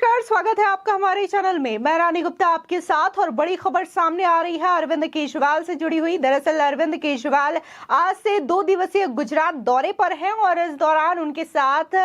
नमस्कार, स्वागत है आपका हमारे चैनल में। मैं रानी गुप्ता आपके साथ और बड़ी खबर सामने आ रही है अरविंद केजरीवाल से जुड़ी हुई। दरअसल अरविंद केजरीवाल आज से 2 दिवसीय गुजरात दौरे पर हैं और इस दौरान उनके साथ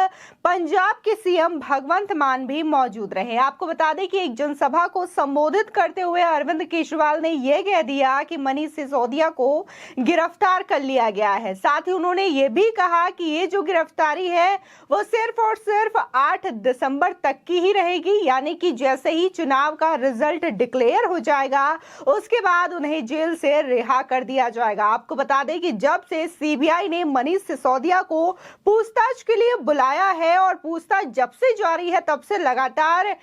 पंजाब के सीएम भगवंत मान भी मौजूद रहे। आपको बता दें कि एक जनसभा को संबोधित करते हुए अरविंद केजरीवाल ने यह कह दिया कि मनीष सिसोदिया को गिरफ्तार कर लिया गया है। साथ ही उन्होंने ये भी कहा कि ये जो गिरफ्तारी है वो सिर्फ और सिर्फ 8 दिसंबर तक की ही रहेगी, यानी कि जैसे ही चुनाव का रिजल्ट डिक्लेयर हो जाएगा उसके बाद उन्हें जेल से रिहा कर दिया जाएगा। आपको बता दें कि जब से सीबीआई ने मनीष सिसोदिया को पूछताछ के लिए बुलाया है और पूछताछ जब से जारी है तब से लगातार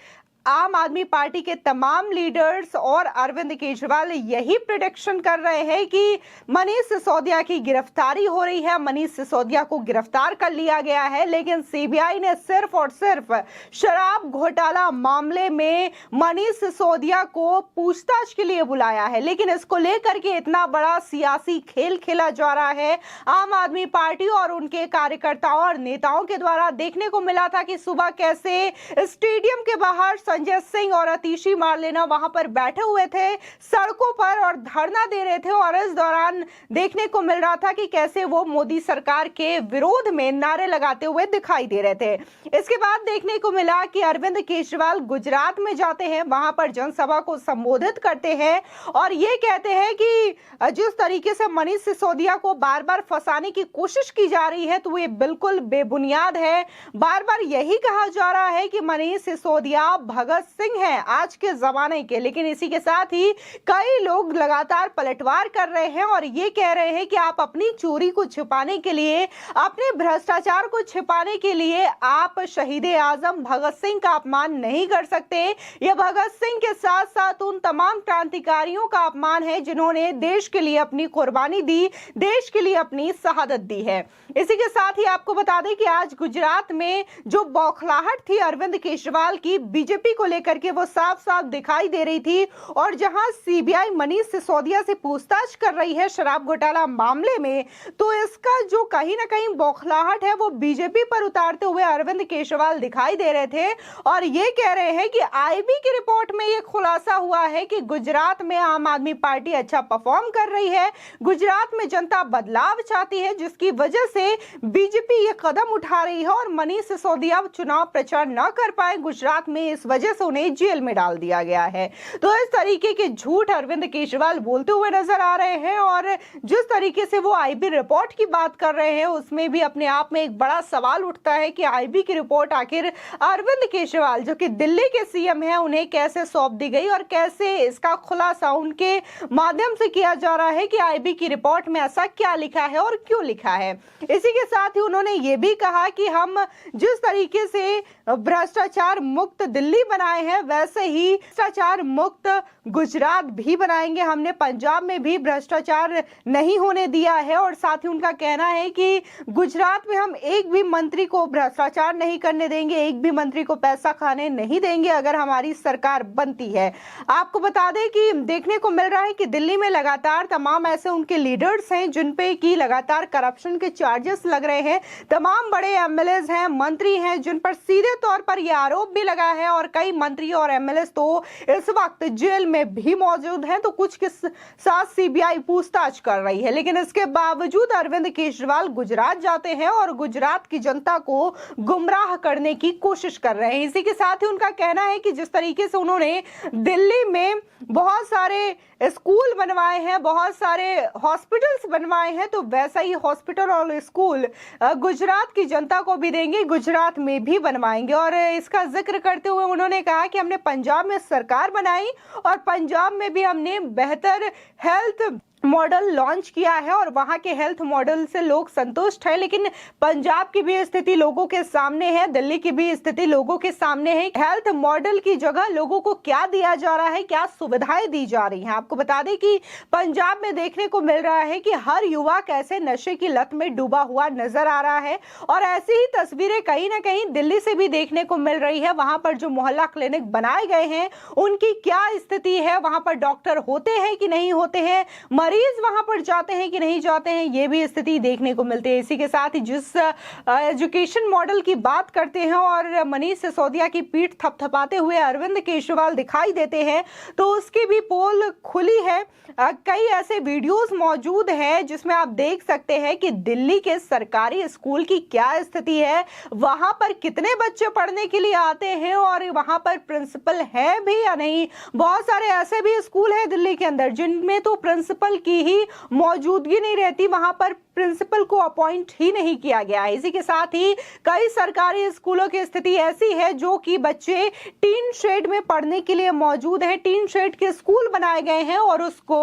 आम आदमी पार्टी के तमाम लीडर्स और अरविंद केजरीवाल यही प्रेडिक्शन कर रहे हैं कि मनीष सिसोदिया की गिरफ्तारी हो रही है, मनीष सिसोदिया को गिरफ्तार कर लिया गया है। लेकिन सीबीआई ने सिर्फ और सिर्फ शराब घोटाला मामले में मनीष सिसोदिया को पूछताछ के लिए बुलाया है। लेकिन इसको लेकर के इतना बड़ा सियासी खेल खेला जा रहा है आम आदमी पार्टी और उनके कार्यकर्ताओं और नेताओं के द्वारा। देखने को मिला था कि सुबह कैसे स्टेडियम के बाहर संजय सिंह और अतिशी मार्लेना वहां पर बैठे हुए थे सड़कों पर और धरना दे रहे थे और इस दौरान देखने को मिल रहा था कि कैसे वो मोदी सरकार के विरोध में नारे लगाते हुए दिखाई दे रहे थे। इसके बाद देखने को मिला कि अरविंद केजरीवाल गुजरात में जाते हैं, वहां पर जनसभा को संबोधित करते हैं और ये कहते हैं कि जिस तरीके से मनीष सिसोदिया को बार बार फंसाने की कोशिश की जा रही है तो ये बिल्कुल बेबुनियाद है। बार बार यही कहा जा रहा है कि मनीष सिसोदिया भगत सिंह है आज के जमाने के। लेकिन इसी के साथ ही कई लोग लगातार पलटवार कर रहे हैं और ये कह रहे हैं कि आप अपनी चोरी को छिपाने के लिए, अपने भ्रष्टाचार को छिपाने के लिए आप शहीद आजम भगत सिंह का अपमान नहीं कर सकते। यह भगत सिंह के साथ साथ उन तमाम क्रांतिकारियों का अपमान है जिन्होंने देश के लिए अपनी कुर्बानी दी, देश के लिए अपनी शहादत दी है। इसी के साथ ही आपको बता दें कि आज गुजरात में जो बौखलाहट थी अरविंद केजरीवाल की बीजेपी को लेकर के वो साफ साफ दिखाई दे रही थी। और जहां सीबीआई मनीष सिसोदिया से पूछताछ कर रही है शराब घोटाला मामले में, तो इसका जो कहीं ना कहीं बौखलाहट है वो बीजेपी पर उतारते हुए अरविंद केजरीवाल दिखाई दे रहे थे और ये कह रहे हैं कि आईबी की रिपोर्ट में ये खुलासा हुआ है कि गुजरात में आम आदमी पार्टी अच्छा परफॉर्म कर रही है, गुजरात में जनता बदलाव चाहती है, जिसकी वजह से बीजेपी ये कदम उठा रही है और मनीष सिसोदिया चुनाव प्रचार न कर पाए गुजरात में, इस वजह से उन्हें जेल में डाल दिया गया है। तो इस तरीके के झूठ अरविंद केजरीवाल बोलते हुए नजर आ रहे हैं और जिस तरीके से वो आईबी रिपोर्ट की बात कर रहे हैं उसमें भी अपने आप में एक बड़ा सवाल उठता है कि आईबी की रिपोर्ट आखिर अरविंद केजरीवाल जो कि दिल्ली के सीएम है उन्हें कैसे सौंप दी गई और कैसे इसका खुलासा उनके माध्यम से किया जा रहा है कि आईबी की रिपोर्ट में ऐसा क्या लिखा है और क्यों लिखा है। इसी के साथ ही उन्होंने ये भी कहा कि हम जिस तरीके से भ्रष्टाचार मुक्त दिल्ली बनाए हैं वैसे ही भ्रष्टाचार मुक्त गुजरात भी बनाएंगे। हमने पंजाब में भी भ्रष्टाचार नहीं होने दिया है और साथ ही उनका कहना है कि गुजरात में हम एक भी मंत्री को भ्रष्टाचार नहीं करने देंगे, एक भी मंत्री को पैसा खाने नहीं देंगे अगर हमारी सरकार बनती है। आपको बता दें कि देखने को मिल रहा है कि दिल्ली में लगातार तमाम ऐसे उनके लीडर्स हैं जिन पे की लगातार करप्शन के चार्जेस लग रहे हैं। तमाम बड़े एमएलएज हैं, मंत्री हैं जिन पर सीधे तौर पर यह आरोप भी लगा है और कई मंत्री और एमएलए तो इस वक्त जेल में भी मौजूद हैं। तो कुछ के साथ सीबीआई पूछताछ कर रही है। लेकिन इसके बावजूद अरविंद केजरीवाल गुजरात जाते हैं और गुजरात की जनता को गुमराह करने की कोशिश कर रहे हैं। इसी के साथ ही उनका कहना है कि जिस तरीके से उन्होंने दिल्ली में बहुत सारे स्कूल बनवाए हैं, बहुत सारे हॉस्पिटल्स बनवाए हैं, तो वैसा ही हॉस्पिटल और स्कूल गुजरात की जनता को भी देंगे, गुजरात में भी बनवाएंगे। और इसका जिक्र करते हुए उन्होंने कहा कि हमने पंजाब में सरकार बनाई और पंजाब में भी हमने बेहतर हेल्थ मॉडल लॉन्च किया है और वहां के हेल्थ मॉडल से लोग संतुष्ट हैं। लेकिन पंजाब की भी स्थिति लोगों के सामने है, दिल्ली की भी स्थिति लोगों के सामने है। हेल्थ मॉडल की जगह लोगों को क्या दिया जा रहा है, क्या सुविधाएं दी जा रही हैं। आपको बता दें कि पंजाब में देखने को मिल रहा है कि हर युवा कैसे नशे की लत में डूबा हुआ नजर आ रहा है और ऐसी ही तस्वीरें कहीं ना कहीं दिल्ली से भी देखने को मिल रही है। वहां पर जो मोहल्ला क्लिनिक बनाए गए हैं उनकी क्या स्थिति है, वहां पर डॉक्टर होते हैं कि नहीं होते हैं, मरीज वहां पर जाते हैं कि नहीं जाते हैं, ये भी स्थिति देखने को मिलती है। इसी के साथ ही जिस एजुकेशन मॉडल की बात करते हैं और मनीष सिसोदिया की पीठ थपथपाते हुए अरविंद केजरीवाल दिखाई देते हैं, तो उसकी भी पोल खुली है। कई ऐसे वीडियोस मौजूद हैं जिसमें आप देख सकते हैं कि दिल्ली के सरकारी स्कूल की क्या स्थिति है, वहां पर कितने बच्चे पढ़ने के लिए आते हैं और वहां पर प्रिंसिपल है भी या नहीं। बहुत सारे ऐसे भी स्कूल हैं दिल्ली के अंदर जिनमें तो प्रिंसिपल की ही मौजूदगी नहीं रहती, वहां पर प्रिंसिपल को अपॉइंट ही नहीं किया गया है। इसी के साथ ही कई सरकारी स्कूलों की स्थिति ऐसी है जो कि बच्चे टीन शेड में पढ़ने के लिए मौजूद हैं, टीन शेड के स्कूल बनाए गए हैं और उसको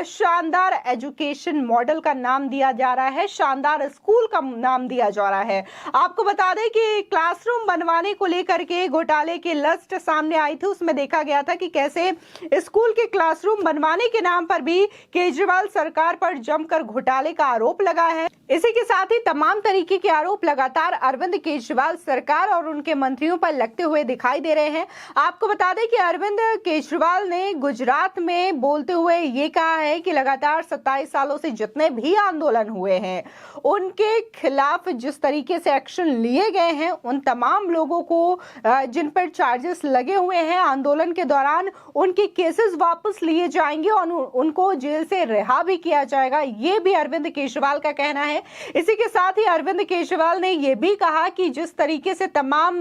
शानदार एजुकेशन मॉडल का नाम दिया जा रहा है, शानदार स्कूल का नाम दिया जा रहा है। आपको बता दें कि क्लासरूम बनवाने को लेकर के घोटाले की लिस्ट सामने आई थी, उसमें देखा गया था कि कैसे स्कूल के क्लासरूम बनवाने के नाम पर भी केजरीवाल सरकार पर जमकर घोटाले का आरोप लगा है। इसी के साथ ही तमाम तरीके के आरोप लगातार अरविंद केजरीवाल सरकार और उनके मंत्रियों पर लगते हुए दिखाई दे रहे हैं। आपको बता दें कि अरविंद केजरीवाल ने गुजरात में बोलते हुए ये कहा है कि लगातार 27 सालों से जितने भी आंदोलन हुए हैं उनके खिलाफ जिस तरीके से एक्शन लिए गए हैं, उन तमाम लोगों को जिन पर चार्जेस लगे हुए हैं आंदोलन के दौरान, उनके केसेस वापस लिए जाएंगे और उनको जेल से रिहा भी किया जाएगा, ये भी अरविंद केजरीवाल का कहना है। इसी के साथ ही अरविंद केजरीवाल ने यह भी कहा कि जिस तरीके से तमाम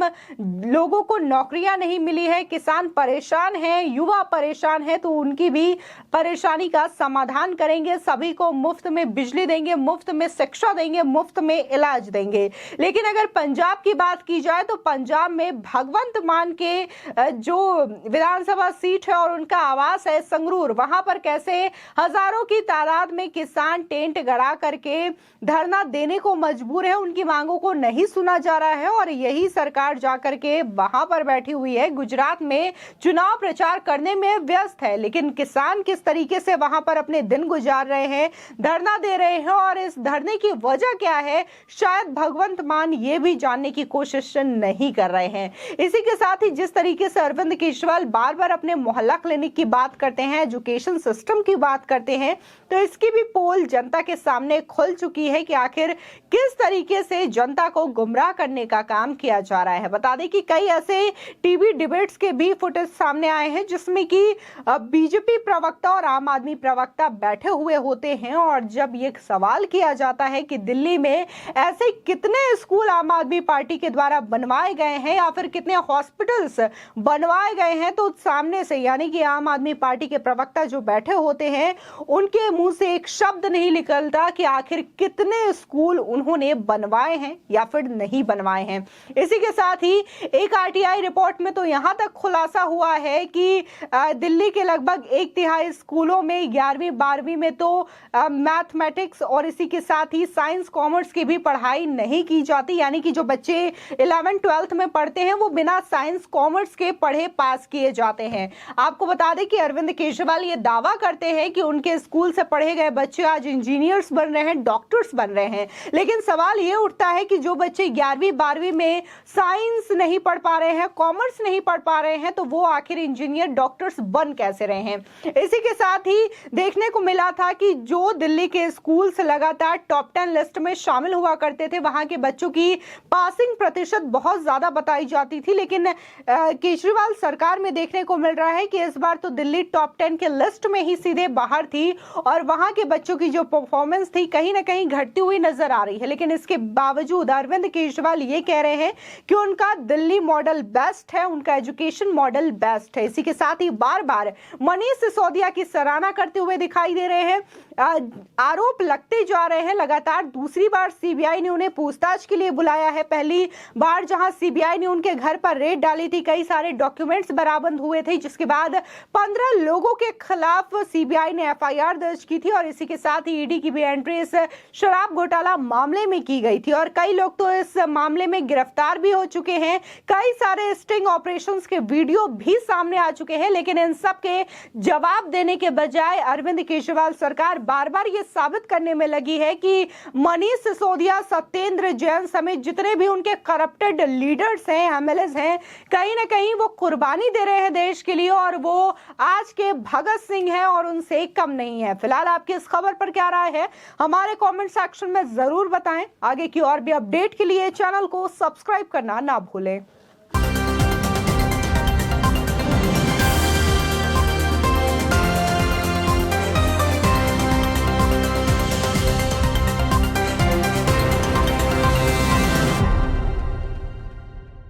लोगों को नौकरियां नहीं मिली है, किसान परेशान हैं, युवा परेशान हैं, तो उनकी भी परेशानी का समाधान करेंगे, सभी को मुफ्त में बिजली देंगे, मुफ्त में शिक्षा देंगे, मुफ्त में इलाज देंगे। लेकिन अगर पंजाब की बात की जाए तो पंजाब में भगवंत मान के जो विधानसभा सीट है और उनका आवास है संगरूर, वहां पर कैसे हजारों की तादाद में किसान टेंट गड़ा करके धरना देने को मजबूर है, उनकी मांगों को नहीं सुना जा रहा है और यही सरकार जाकर के वहां पर बैठी हुई है, गुजरात में चुनाव प्रचार करने में व्यस्त है। लेकिन किसान किस तरीके से वहां पर अपने दिन गुजार रहे हैं, धरना दे रहे हैं और इस धरने की वजह क्या है, शायद भगवंत मान ये भी जानने की कोशिश नहीं कर रहे हैं। इसी के साथ ही जिस तरीके से अरविंद केजरीवाल बार बार अपने मोहल्ला क्लिनिक की बात करते हैं, एजुकेशन सिस्टम की बात करते हैं, तो इसकी भी पोल जनता के सामने खुल चुकी है कि आखिर किस तरीके से जनता को गुमराह करने का काम किया जा रहा है। बता दें कि कई ऐसे टीवी डिबेट्स के भी फुटेज सामने आए हैं जिसमें कि बीजेपी प्रवक्ता और आम आदमी प्रवक्ता बैठे हुए होते हैं और जब ये सवाल किया जाता है कि दिल्ली में ऐसे कितने स्कूल आम आदमी पार्टी के द्वारा बनवाए गए हैं या फिर कितने हॉस्पिटल्स बनवाए गए हैं, तो सामने से यानी कि आम आदमी पार्टी के प्रवक्ता जो बैठे होते हैं उनके मुंह से एक शब्द नहीं निकलता कि आखिर कितने स्कूल उन्होंने बनवाए हैं या फिर नहीं बनवाए हैं। इसी के साथ ही एक आरटीआई रिपोर्ट में तो यहां तक खुलासा हुआ है कि दिल्ली के लगभग 1/3 स्कूलों में 11वीं 12वीं में तो मैथमेटिक्स और इसी के साथ ही साइंस कॉमर्स की भी पढ़ाई नहीं की जाती, यानी कि जो बच्चे 11th 12th में पढ़ते हैं वो बिना साइंस कॉमर्स के पढ़े पास किए जाते हैं। आपको बता दें कि अरविंद केजरीवाल ये दावा करते हैं कि उनके स्कूल से पढ़े गए बच्चे आज इंजीनियर्स बन रहे हैं, डॉक्टर्स बन रहे हैं। लेकिन सवाल ये उठता है कि जो बच्चे 11वीं 12वीं में साइंस नहीं पढ़ पा रहे हैं, कॉमर्स नहीं पढ़ पा रहे हैं, तो वो आखिर इंजीनियर डॉक्टर्स बन कैसे रहे हैं। इसी के साथ ही देखने को मिला था कि जो दिल्ली के स्कूल्स लगातार टॉप 10 लिस्ट में शामिल हुआ करते थे, वहां के बच्चों की पासिंग प्रतिशत बहुत ज्यादा बताई जाती थी, लेकिन केजरीवाल सरकार में देखने को मिल रहा है कि इस बार तो दिल्ली टॉप 10 के लिस्ट में ही सीधे बाहर थी और वहां के बच्चों की जो परफॉर्मेंस थी कहीं ना कहीं घटती हुई नजर आ रही है। लेकिन इसके बावजूद अरविंद केजरीवाल ये कह रहे हैं कि उनका दिल्ली मॉडल बेस्ट है, उनका एजुकेशन मॉडल बेस्ट है। इसी के साथ ही बार बार मनीष सिसोदिया की सराहना करते हुए दिखाई दे रहे हैं। आरोप लगते जा रहे हैं, लगातार दूसरी बार सीबीआई ने उन्हें पूछताछ के लिए बुलाया है। पहली बार जहां सीबीआई ने उनके घर पर रेड डाली थी, कई सारे डॉक्यूमेंट्स बरामद हुए थे, जिसके बाद 15 लोगों के खिलाफ सीबीआई ने एफआईआर दर्ज की थी और इसी के साथ ही ईडी की भी एंट्री इस शराब घोटाला मामले में की गई थी और कई लोग तो इस मामले में गिरफ्तार भी हो चुके हैं। कई सारे स्टिंग ऑपरेशंस के वीडियो भी सामने आ चुके हैं, लेकिन इन सब के जवाब देने के बजाय अरविंद केजरीवाल सरकार बार बार ये साबित करने में लगी है कि मनीष सिसोदिया, सत्येंद्र जैन समेत जितने भी उनके करप्टेड लीडर्स हैं, एमएलएस हैं, कहीं ना कहीं वो कुर्बानी दे रहे हैं देश के लिए और वो आज के भगत सिंह हैं और उनसे कम नहीं है। फिलहाल आपकी इस खबर पर क्या राय है, हमारे कमेंट सेक्शन में जरूर बताएं। आगे की और भी अपडेट के लिए चैनल को सब्सक्राइब करना ना भूलें।